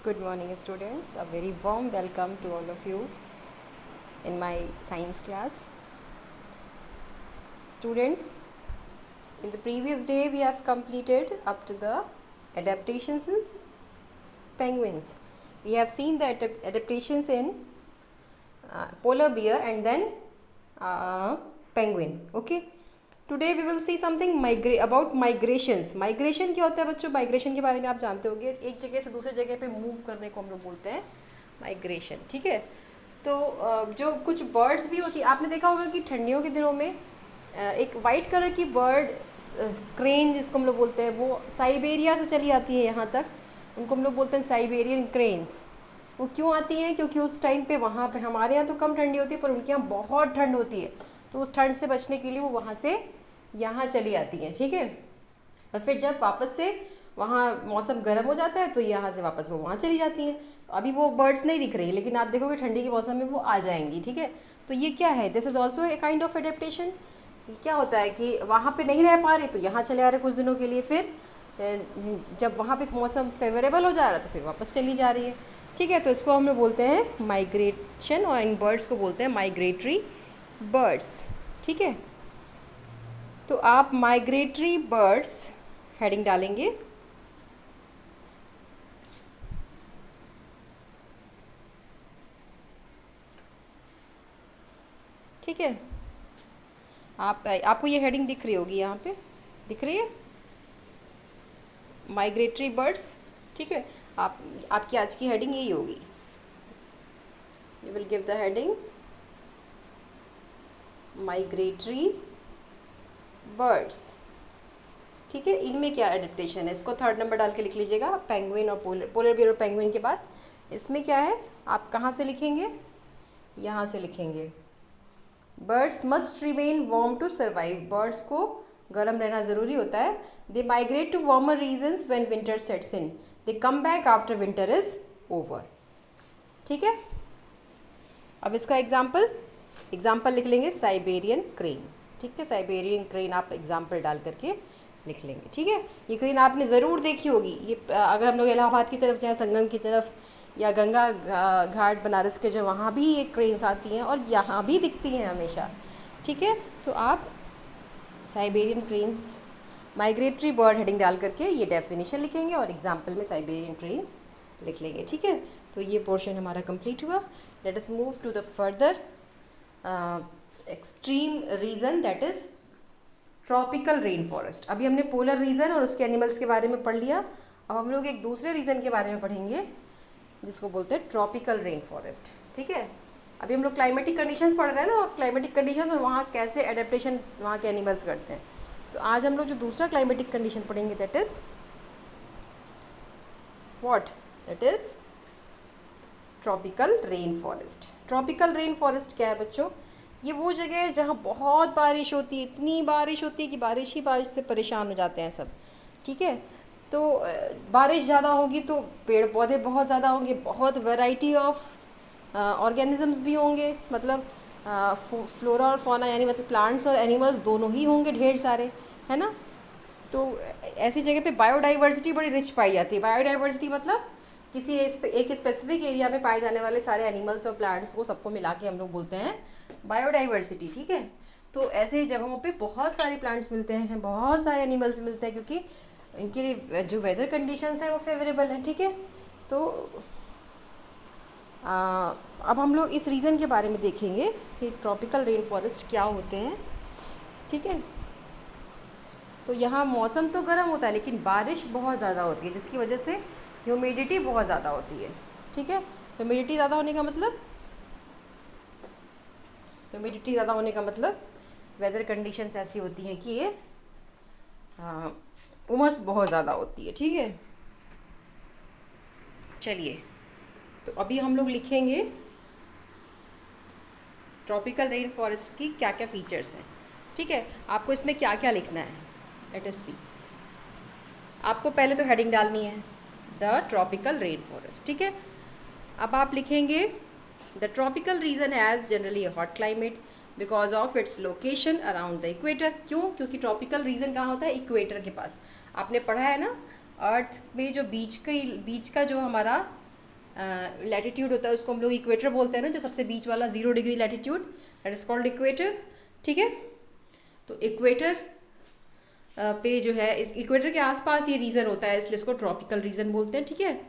Good morning, students. A very warm welcome to all of you in my science class. Students, in the previous day we have completed up to the adaptations in penguins. We have seen the adaptations in polar bear and then penguin. Okay. Today we will see something about migrations. Migration क्या होता है बच्चों? Migration के बारे में आप जानते होंगे. एक जगह से दूसरे जगह पे मूव करने को हम लोग बोलते हैं माइग्रेशन. ठीक है. तो जो कुछ बर्ड्स भी होती है, आपने देखा होगा कि ठंडियों के दिनों में एक वाइट कलर की बर्ड क्रेन जिसको हम लोग बोलते हैं, वो साइबेरिया से चली आती है यहाँ तक. उनको हम लोग बोलते हैं साइबेरियन क्रेन्स. वो क्यों आती हैं? क्योंकि उस टाइम पे वहाँ पे हमारे यहाँ तो कम ठंडी होती है, पर उनके यहाँ बहुत ठंड होती है. तो उस ठंड से बचने के लिए वो वहाँ से यहाँ चली आती हैं. ठीक है. और फिर जब वापस से वहाँ मौसम गर्म हो जाता है तो यहाँ से वापस वो वहाँ चली जाती हैं. तो अभी वो बर्ड्स नहीं दिख रही, लेकिन आप देखोगे ठंडी के मौसम में वो आ जाएंगी. ठीक है. तो ये क्या है? This is also a kind of adaptation. क्या होता है कि वहाँ पे नहीं रह पा रहे तो यहाँ चले आ रहे कुछ दिनों के लिए, फिर जब वहाँ पे मौसम फेवरेबल हो जा रहा है तो फिर वापस चली जा रही है. ठीक है. तो इसको हम लोग बोलते हैं माइग्रेशन, और इन बर्ड्स को बोलते हैं माइग्रेटरी बर्ड्स. ठीक है. तो आप माइग्रेटरी बर्ड्स हेडिंग डालेंगे. ठीक है. आपको ये हेडिंग दिख रही होगी, यहाँ पे दिख रही है माइग्रेटरी बर्ड्स. ठीक है. आपकी आज की हेडिंग यही होगी. You will give the heading migratory birds. ठीक है. इनमें क्या एडेप्टेशन है, इसको 3rd नंबर डाल के लिख लीजिएगा. पेंगुइन और पोलर बियर और पेंगुइन के बाद इसमें क्या है, आप कहाँ से लिखेंगे? यहाँ से लिखेंगे. Birds must remain warm to survive. Birds को गर्म रहना ज़रूरी होता है. They migrate to warmer regions when winter sets in. They come back after winter is over. ठीक है. अब इसका एग्जाम्पल लिख लेंगे साइबेरियन क्रेन. ठीक है. साइबेरियन क्रेन आप एग्जाम्पल डाल करके लिख लेंगे. ठीक है. ये क्रेन आपने ज़रूर देखी होगी. ये अगर हम लोग इलाहाबाद की तरफ जाएँ, संगम की तरफ, या गंगा घाट बनारस के, जो वहाँ भी ये क्रेन्स आती हैं और यहाँ भी दिखती हैं हमेशा. ठीक है. तो आप Siberian cranes migratory bird heading डाल करके ये डेफिनेशन लिखेंगे और एग्जाम्पल में साइबेरियन क्रेन्स लिख लेंगे. ठीक है. तो ये पोर्शन हमारा कंप्लीट हुआ. Let us move to the further extreme region, that is tropical rain forest. अभी हमने पोलर रीजन और उसके एनिमल्स के बारे में पढ़ लिया. अब हम लोग एक दूसरे रीजन के बारे में पढ़ेंगे जिसको बोलते हैं ट्रॉपिकल रेन फॉरेस्ट. ठीक है. अभी हम लोग क्लाइमेटिक कंडीशंस पढ़ रहे हैं ना, और क्लाइमेटिक कंडीशंस और वहाँ कैसे एडेप्टेशन वहाँ के एनिमल्स करते हैं. तो आज हम लोग जो दूसरा क्लाइमेटिक कंडीशन पढ़ेंगे, that is what? That is tropical rain forest. Tropical rain forest क्या है बच्चों? ये वो जगह है जहाँ बहुत बारिश होती है. इतनी बारिश होती है कि बारिश ही बारिश से परेशान हो जाते हैं सब. ठीक है. तो बारिश ज़्यादा होगी तो पेड़ पौधे बहुत ज़्यादा होंगे, बहुत वैरायटी ऑफ ऑर्गेनिजम्स भी होंगे, मतलब फ्लोरा और फौना, यानी मतलब प्लांट्स और एनिमल्स दोनों ही होंगे ढेर सारे, है ना. तो ऐसी जगह पे बायोडाइवर्सिटी बड़ी रिच पाई जाती है. बायोडाइवर्सिटी मतलब किसी एक स्पेसिफिक एरिया में पाए जाने वाले सारे एनिमल्स और प्लांट्स को सबको मिला के हम लोग बोलते हैं बायोडाइवर्सिटी. ठीक है. तो ऐसे जगहों पे बहुत सारे प्लांट्स मिलते हैं, बहुत सारे एनिमल्स मिलते हैं, क्योंकि इनके लिए जो वेदर कंडीशंस हैं वो फेवरेबल हैं. ठीक है. तो अब हम लोग इस रीजन के बारे में देखेंगे कि ट्रॉपिकल रेन फॉरेस्ट क्या होते हैं. ठीक है. तो यहाँ मौसम तो गर्म होता है लेकिन बारिश बहुत ज़्यादा होती है, जिसकी वजह से ह्यूमिडिटी बहुत ज़्यादा होती है. ठीक है. ह्यूमिडिटी ज़्यादा होने का मतलब वेदर कंडीशंस ऐसी होती हैं कि ये उमस बहुत ज़्यादा होती है. ठीक है. चलिए, तो अभी हम लोग लिखेंगे ट्रॉपिकल रेन फॉरेस्ट की क्या क्या फीचर्स हैं. ठीक है. आपको इसमें क्या क्या लिखना है, लेट अस सी. आपको पहले तो हेडिंग डालनी है, द ट्रॉपिकल रेन फॉरेस्ट. ठीक है. अब आप लिखेंगे the tropical region has generally a hot climate because of its location around the equator. क्यों? क्योंकि ट्रॉपिकल रीजन कहाँ होता है? इक्वेटर के पास. आपने पढ़ा है ना, अर्थ में जो बीच का जो हमारा लैटिट्यूड होता है उसको हम लोग इक्वेटर बोलते हैं ना, जो सबसे बीच वाला 0 degree latitude, that is called equator. ठीक है, तो इक्वेटर पे जो है, इक्वेटर के आसपास ये रीजन होता है, इसलिए इसको ट्रॉपिकल रीजन बोलते हैं। ठीक है,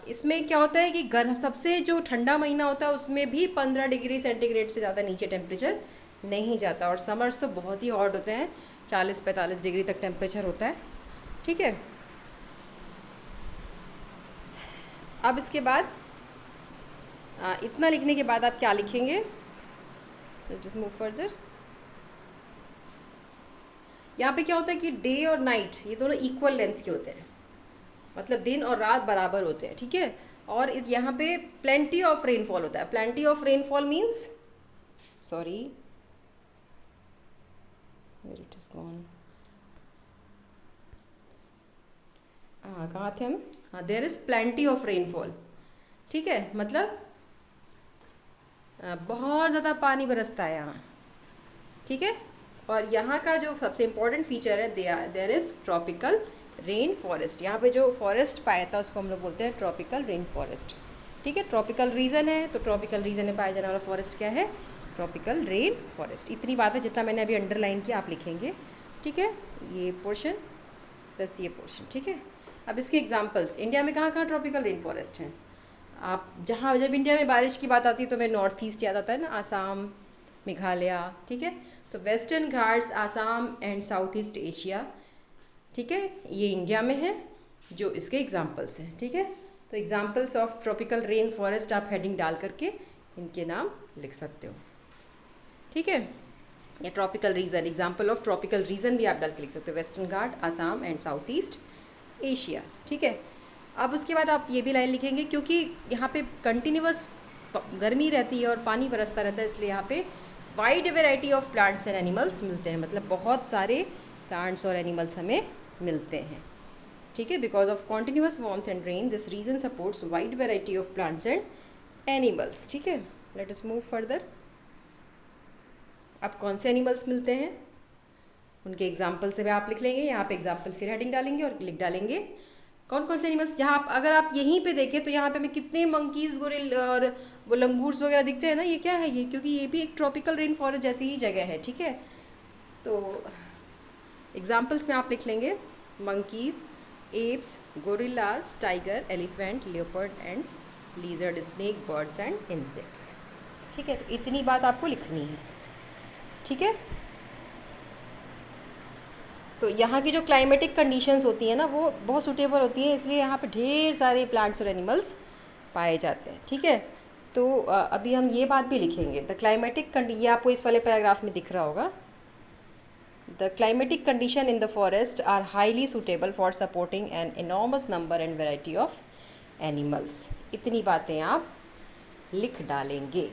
इसमें क्या होता है कि गर्म, सबसे जो ठंडा महीना होता है उसमें भी 15 डिग्री सेंटीग्रेड से ज़्यादा नीचे टेम्परेचर नहीं जाता, और समर्स तो बहुत ही हॉट होते हैं, 40-45 डिग्री तक टेम्परेचर होता है। ठीक है, अब इसके बाद इतना लिखने के बाद आप क्या लिखेंगे, जस्ट मूव फर्दर। यहाँ पे क्या होता है कि डे और नाइट ये दोनों इक्वल लेंथ के होते हैं, मतलब दिन और रात बराबर होते हैं। ठीक है, और इस यहाँ पे प्लेंटी ऑफ रेनफॉल होता है। Plenty of rainfall means, sorry where it is gone, हाँ कहाँ थे हम, हाँ there is plenty of rainfall. ठीक है, मतलब बहुत ज़्यादा पानी बरसता है यहाँ। ठीक है, और यहाँ का जो सबसे इम्पोर्टेंट फीचर है, there is tropical rain forest. यहाँ पे जो फॉरेस्ट पाया था उसको हम लोग बोलते हैं ट्रॉपिकल रेन फॉरेस्ट। ठीक है, ट्रॉपिकल रीजन है, तो ट्रॉपिकल रीजन में पाया जाने वाला फॉरेस्ट क्या है, ट्रॉपिकल रेन फॉरेस्ट। इतनी बात है, जितना मैंने अभी अंडरलाइन किया आप लिखेंगे। ठीक है, ये पोर्शन प्लस ये पोर्शन। ठीक है, अब इसके एग्जाम्पल्स, इंडिया में कहाँ कहाँ ट्रॉपिकल रेन फॉरेस्ट हैं। आप जहाँ, जब इंडिया में बारिश की बात आती है तो मैं नॉर्थ ईस्ट याद आता है ना, आसाम, मेघालय। ठीक है, तो western Ghats, Assam and south east Asia. ठीक है, ये इंडिया में है, जो इसके एग्जाम्पल्स हैं। ठीक है, तो examples of tropical rain forest आप हेडिंग डाल करके इनके नाम लिख सकते हो। ठीक है, या tropical region, example of tropical region भी आप डाल के लिख सकते हो, western Ghat, Assam and south east Asia. ठीक है, अब उसके बाद आप ये भी लाइन लिखेंगे, क्योंकि यहाँ पे कंटिन्यूअस गर्मी रहती है और पानी बरसता रहता है, इसलिए यहाँ पे wide variety of plants and animals मिलते हैं, मतलब बहुत सारे प्लांट्स और एनिमल्स हमें मिलते हैं। ठीक है, because of continuous warmth and rain this region supports wide variety of plants and animals. ठीक है, लेट अस मूव फर्दर। अब कौन से एनिमल्स मिलते हैं उनके एग्जाम्पल से भी आप लिख लेंगे, यहाँ पे एग्जाम्पल फिर हेडिंग डालेंगे और लिख डालेंगे कौन कौन से एनिमल्स। जहाँ आप, अगर आप यहीं पे देखें तो यहाँ पे हमें कितने मंकीज़, गोरिल और वो लंगूर्स वगैरह दिखते हैं ना, ये क्या है ये, क्योंकि ये भी एक ट्रॉपिकल रेन फॉरेस्ट जैसी ही जगह है। ठीक है, तो एग्जाम्पल्स में आप लिख लेंगे monkeys, apps, gorillas, tiger, elephant, leopard and lizard, snake, birds and insects. ठीक है, तो इतनी बात आपको लिखनी है। ठीक है, तो यहाँ की जो क्लाइमेटिक कंडीशंस होती हैं ना, वो बहुत सूटेबल होती हैं, इसलिए यहाँ पे ढेर सारे प्लांट्स और एनिमल्स पाए जाते हैं। ठीक है, तो अभी हम ये बात भी लिखेंगे, द क्लाइमेटिक ये आपको इस वाले पैराग्राफ में दिख रहा होगा, the climatic condition in the forest are highly suitable for supporting an enormous number and variety of animals. इतनी बातें आप लिख डालेंगे।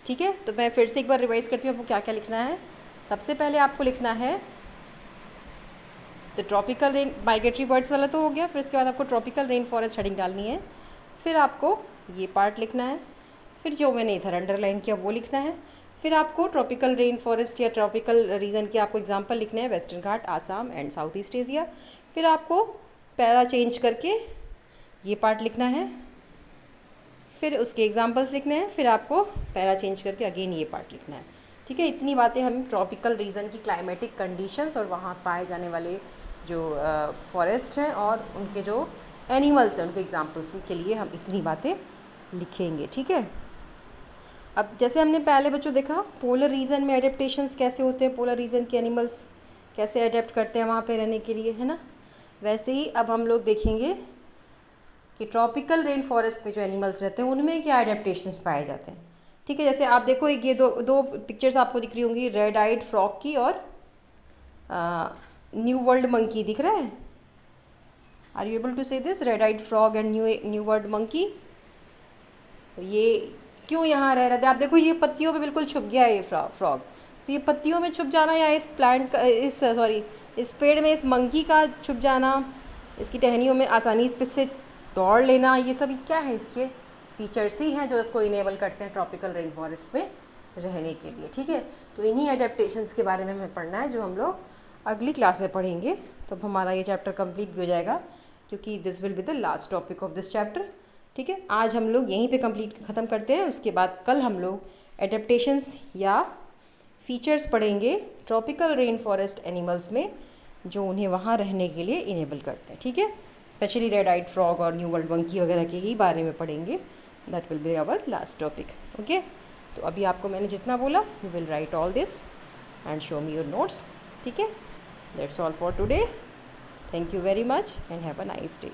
ठीक है, तो मैं फिर से एक बार रिवाइज करती हूँ आपको क्या क्या लिखना है। सबसे पहले आपको लिखना है the tropical rain, migratory birds वाला तो हो गया, फिर उसके बाद आपको ट्रॉपिकल रेन फॉरेस्ट हेडिंग डालनी है, फिर आपको ये पार्ट लिखना है, फिर जो मैंने इधर अंडरलाइन किया वो लिखना है, फिर आपको ट्रॉपिकल रेन फॉरेस्ट या ट्रॉपिकल रीजन के आपको एग्जांपल लिखने हैं, western Ghat, Assam and south east Asia. फिर आपको पैरा चेंज करके ये पार्ट लिखना है, फिर उसके एग्जांपल्स लिखने हैं, फिर आपको पैरा चेंज करके अगेन ये पार्ट लिखना है। ठीक है, इतनी बातें हम ट्रॉपिकल रीजन की क्लाइमेटिक कंडीशंस और वहाँ पाए जाने वाले जो फॉरेस्ट हैं और उनके जो एनिमल्स हैं उनके एग्जांपल्स के लिए हम इतनी बातें लिखेंगे। ठीक है, अब जैसे हमने पहले बच्चों देखा पोलर रीजन में एडेप्टेशंस कैसे होते हैं, पोलर रीजन के एनिमल्स कैसे अडेप्ट करते हैं वहाँ पे रहने के लिए, है ना, वैसे ही अब हम लोग देखेंगे कि ट्रॉपिकल रेन फॉरेस्ट में जो एनिमल्स रहते हैं उनमें क्या एडेप्टेशंस पाए जाते हैं। ठीक है, जैसे आप देखो एक ये दो पिक्चर्स आपको दिख रही होंगी, रेड आइड फ्रॉग की और न्यू वर्ल्ड मंकी दिख रहा है। Are you able to say this, red eyed frog and new world monkey. ये क्यों यहाँ रह रहे थे, आप देखो ये पत्तियों पे बिल्कुल छुप गया है ये फ्रॉग। तो ये पत्तियों में छुप जाना या इस प्लांट का, इस पेड़ में इस मंकी का छुप जाना, इसकी टहनियों में आसानी से दौड़ लेना, ये सब क्या है, इसके फीचर्स ही हैं जो इसको इनेबल करते हैं ट्रॉपिकल रेन फॉरेस्ट में रहने के लिए। ठीक है, तो इन्हीं एडेप्टेशंस के बारे में हमें पढ़ना है जो हम लोग अगली क्लास में पढ़ेंगे। तो अब हमारा ये चैप्टर कंप्लीट भी हो जाएगा, क्योंकि this will be the last topic of this chapter. ठीक है, आज हम लोग यहीं पे कंप्लीट ख़त्म करते हैं। उसके बाद कल हम लोग एडेप्टेशंस या फीचर्स पढ़ेंगे ट्रॉपिकल रेन फॉरेस्ट एनिमल्स में, जो उन्हें वहाँ रहने के लिए इनेबल करते हैं। ठीक है, स्पेशली रेड आइड फ्रॉग और न्यू वर्ल्ड मंकी वगैरह के ही बारे में पढ़ेंगे। That will be our last topic. Okay, तो अभी आपको मैंने जितना बोला, you will write all this and show me your notes. ठीक है, that's all for today. Thank you very much and have a nice day.